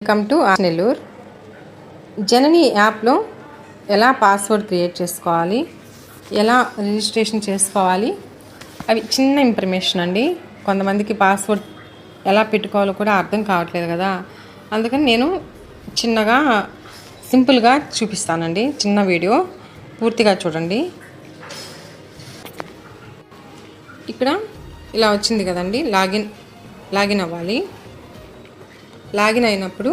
Welcome to Nellore. జనని యాప్లో ఎలా password create చేసుకోవాలి, ఎలా రిజిస్ట్రేషన్ చేసుకోవాలి, అవి చిన్న ఇన్ఫర్మేషన్ అండి. కొంతమందికి పాస్వర్డ్ ఎలా పెట్టుకోవాలో కూడా అర్థం కావట్లేదు కదా, అందుకని నేను చిన్నగా సింపుల్గా చూపిస్తానండి. చిన్న వీడియో పూర్తిగా చూడండి. ఇక్కడ ఇలా వచ్చింది కదండి, లాగిన్ అవ్వాలి. లాగిన్ అయినప్పుడు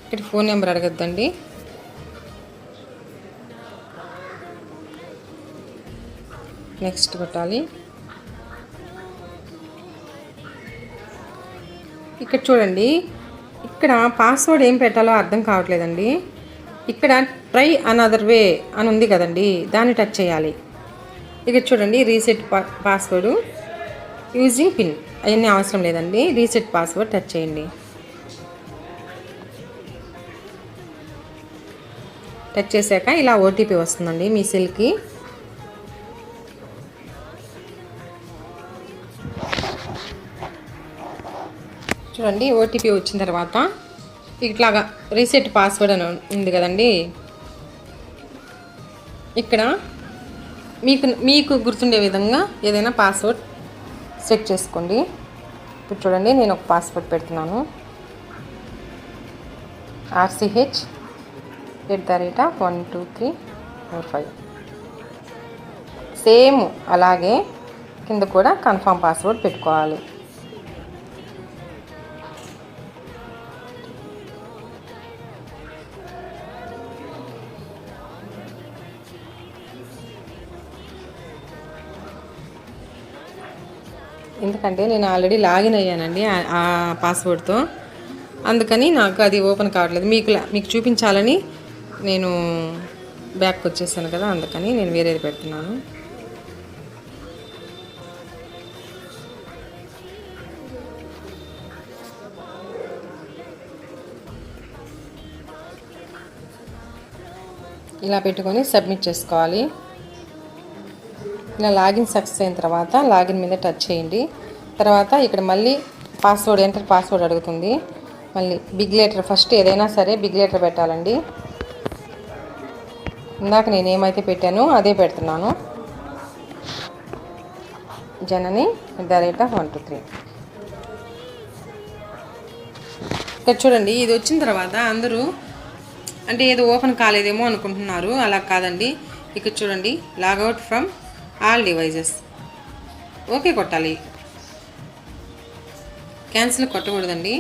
ఇక్కడ ఫోన్ నెంబర్ అడగద్దండి. నెక్స్ట్ కొట్టాలి. ఇక్కడ చూడండి, ఇక్కడ పాస్వర్డ్ ఏం పెట్టాలో అర్థం కావట్లేదండి. ఇక్కడ ట్రై అనదర్ వే అని ఉంది కదండి, దాన్ని టచ్ చేయాలి. ఇక్కడ చూడండి, రీసెట్ పాస్వర్డ్ యూజింగ్ పిన్ అవన్నీ అవసరం లేదండి. రీసెట్ పాస్వర్డ్ టచ్ చేయండి. టచ్ చేశాక ఇలా ఓటీపీ వస్తుందండి మీ సెల్కి. చూడండి, ఓటీపీ వచ్చిన తర్వాత ఇట్లాగా రీసెట్ పాస్వర్డ్ అని ఉంది కదండి. ఇక్కడ మీకు గుర్తుండే విధంగా ఏదైనా పాస్వర్డ్ సెట్ చేసుకోండి. ఇప్పుడు చూడండి, నేను ఒక పాస్వర్డ్ పెడుతున్నాను. RCH@12345. సేమ్ అలాగే కింద కూడా కన్ఫర్మ్ పాస్వర్డ్ పెట్టుకోవాలి. ఎందుకంటే నేను ఆల్రెడీ లాగిన్ అయ్యానండి ఆ పాస్వర్డ్తో, అందుకని నాకు అది ఓపెన్ కావట్లేదు. మీకు చూపించాలని నేను బ్యాక్ వచ్చేసాను కదా, అందుకని నేను వేరేది పెడుతున్నాను. ఇలా పెట్టుకొని సబ్మిట్ చేసుకోవాలి. ఇలా లాగిన్ సక్సెస్ అయిన తర్వాత లాగిన్ మీద టచ్ చేయండి. తర్వాత ఇక్కడ మళ్ళీ పాస్వర్డ్ ఎంటర్ పాస్వర్డ్ అడుగుతుంది. మళ్ళీ బిగ్ లెటర్, ఫస్ట్ ఏదైనా సరే బిగ్ లెటర్ పెట్టాలండి. ఇందాక నేను ఏమైతే పెట్టానో అదే పెడుతున్నాను. జనని @123. ఇక్కడ చూడండి, ఇది వచ్చిన తర్వాత అందరూ అంటే ఏదో ఓపెన్ కాలేదేమో అనుకుంటున్నారు. అలా కాదండి. ఇక్కడ చూడండి, logout from all devices okay కొట్టాలి. క్యాన్సిల్ కొట్టకూడదండి.